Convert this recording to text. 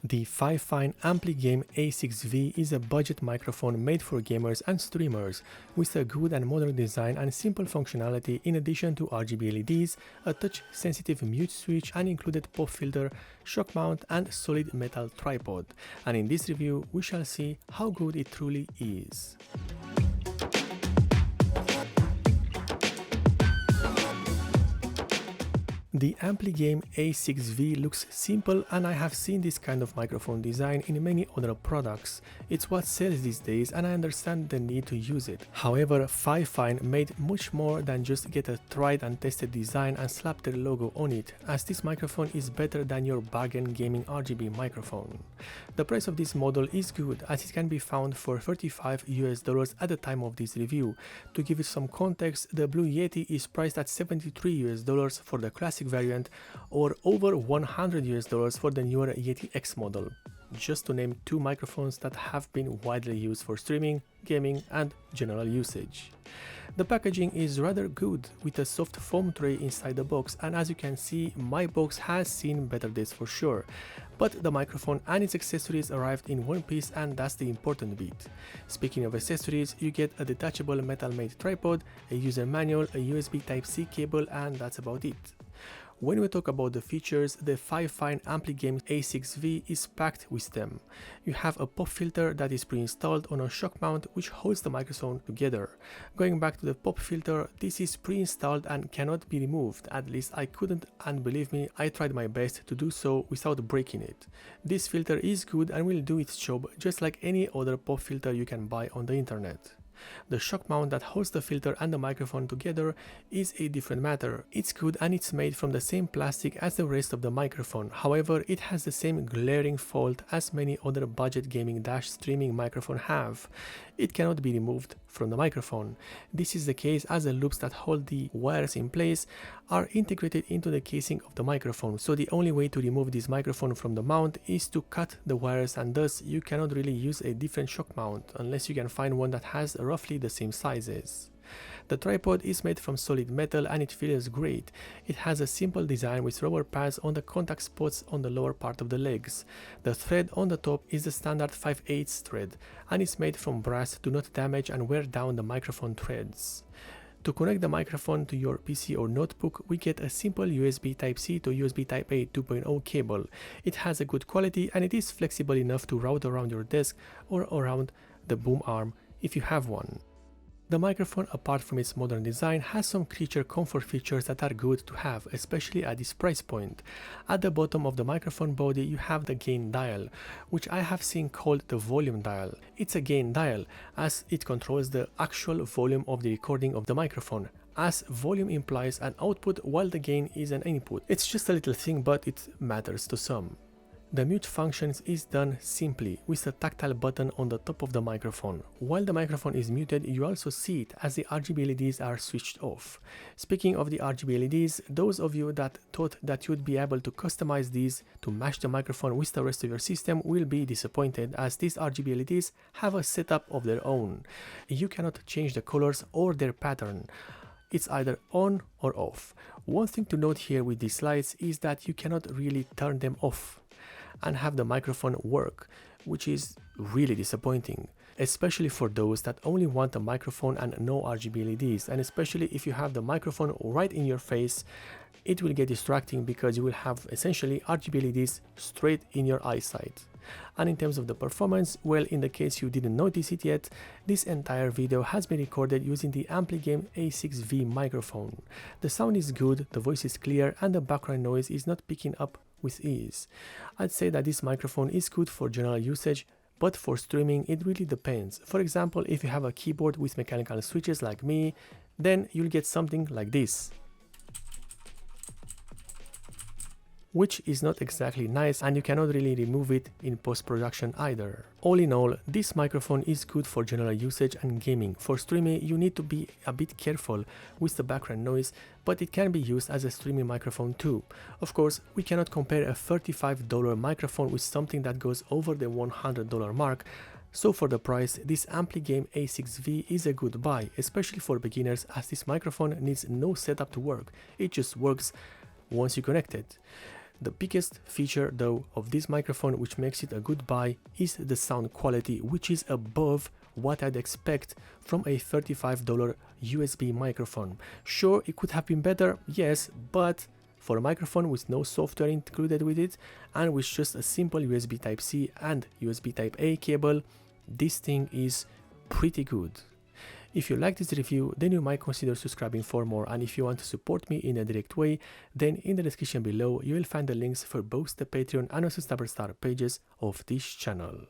The Fifine AmpliGame A6V is a budget microphone made for gamers and streamers, with a good and modern design and simple functionality in addition to RGB LEDs, a touch-sensitive mute switch, an included pop filter, shock mount and solid metal tripod. And in this review we shall see how good it truly is. The AmpliGame A6V looks simple, and I have seen this kind of microphone design in many other products. It's what sells these days and I understand the need to use it. However, Fifine made much more than just get a tried and tested design and slap their logo on it, as this microphone is better than your bargain gaming RGB microphone. The price of this model is good, as it can be found for $35 at the time of this review. To give it some context, the Blue Yeti is priced at $73 for the classic variant, or over $100 for the newer Yeti X model, just to name two microphones that have been widely used for streaming, gaming and general usage. The packaging is rather good, with a soft foam tray inside the box, and as you can see, my box has seen better days for sure. But the microphone and its accessories arrived in one piece, and that's the important bit. Speaking of accessories, you get a detachable metal-made tripod, a user manual, a USB Type-C cable, and that's about it. When we talk about the features, the Fifine AmpliGame A6V is packed with them. You have a pop filter that is pre-installed on a shock mount which holds the microphone together. Going back to the pop filter, this is pre-installed and cannot be removed, at least I couldn't, and believe me, I tried my best to do so without breaking it. This filter is good and will do its job just like any other pop filter you can buy on the internet. The shock mount that holds the filter and the microphone together is a different matter. It's good and it's made from the same plastic as the rest of the microphone, however it has the same glaring fault as many other budget gaming / streaming microphones have. It cannot be removed from the microphone. This is the case as the loops that hold the wires in place are integrated into the casing of the microphone, so the only way to remove this microphone from the mount is to cut the wires, and thus you cannot really use a different shock mount unless you can find one that has roughly the same sizes. The tripod is made from solid metal and it feels great. It has a simple design with rubber pads on the contact spots on the lower part of the legs. The thread on the top is the standard 5/8 thread and is made from brass to not damage and wear down the microphone threads. To connect the microphone to your PC or notebook, we get a simple USB Type-C to USB Type-A 2.0 cable. It has a good quality and it is flexible enough to route around your desk or around the boom arm if you have one. The microphone, apart from its modern design, has some creature comfort features that are good to have, especially at this price point. At the bottom of the microphone body you have the gain dial, which I have seen called the volume dial. It's a gain dial as it controls the actual volume of the recording of the microphone, as volume implies an output while the gain is an input. It's just a little thing, but it matters to some. The mute functions is done simply with a tactile button on the top of the microphone. While the microphone is muted, you also see it as the RGB LEDs are switched off. Speaking of the RGB LEDs, those of you that thought that you'd be able to customize these to match the microphone with the rest of your system will be disappointed, as these RGB LEDs have a setup of their own. You cannot change the colors or their pattern. It's either on or off. One thing to note here with these lights is that you cannot really turn them off and have the microphone work, which is really disappointing, especially for those that only want a microphone and no RGB LEDs, and especially if you have the microphone right in your face, it will get distracting because you will have essentially RGB LEDs straight in your eyesight. And in terms of the performance, well, in the case you didn't notice it yet, this entire video has been recorded using the AmpliGame A6V microphone. The sound is good, the voice is clear, and the background noise is not picking up with ease. I'd say that this microphone is good for general usage, but for streaming it really depends. For example, if you have a keyboard with mechanical switches like me, then you'll get something like this, which is not exactly nice, and you cannot really remove it in post-production either. All in all, this microphone is good for general usage and gaming. For streaming you need to be a bit careful with the background noise, but it can be used as a streaming microphone too. Of course, we cannot compare a $35 microphone with something that goes over the $100 mark, So for the price, this AmpliGame A6V is a good buy, especially for beginners, as this microphone needs no setup to work, it just works once you connect it. The biggest feature though of this microphone which makes it a good buy is the sound quality, which is above what I'd expect from a $35 USB microphone. Sure, it could have been better, yes, but for a microphone with no software included with it and with just a simple USB Type-C and USB Type-A cable, this thing is pretty good. If you like this review, then you might consider subscribing for more, and if you want to support me in a direct way, then in the description below you will find the links for both the Patreon and also Superstar pages of this channel.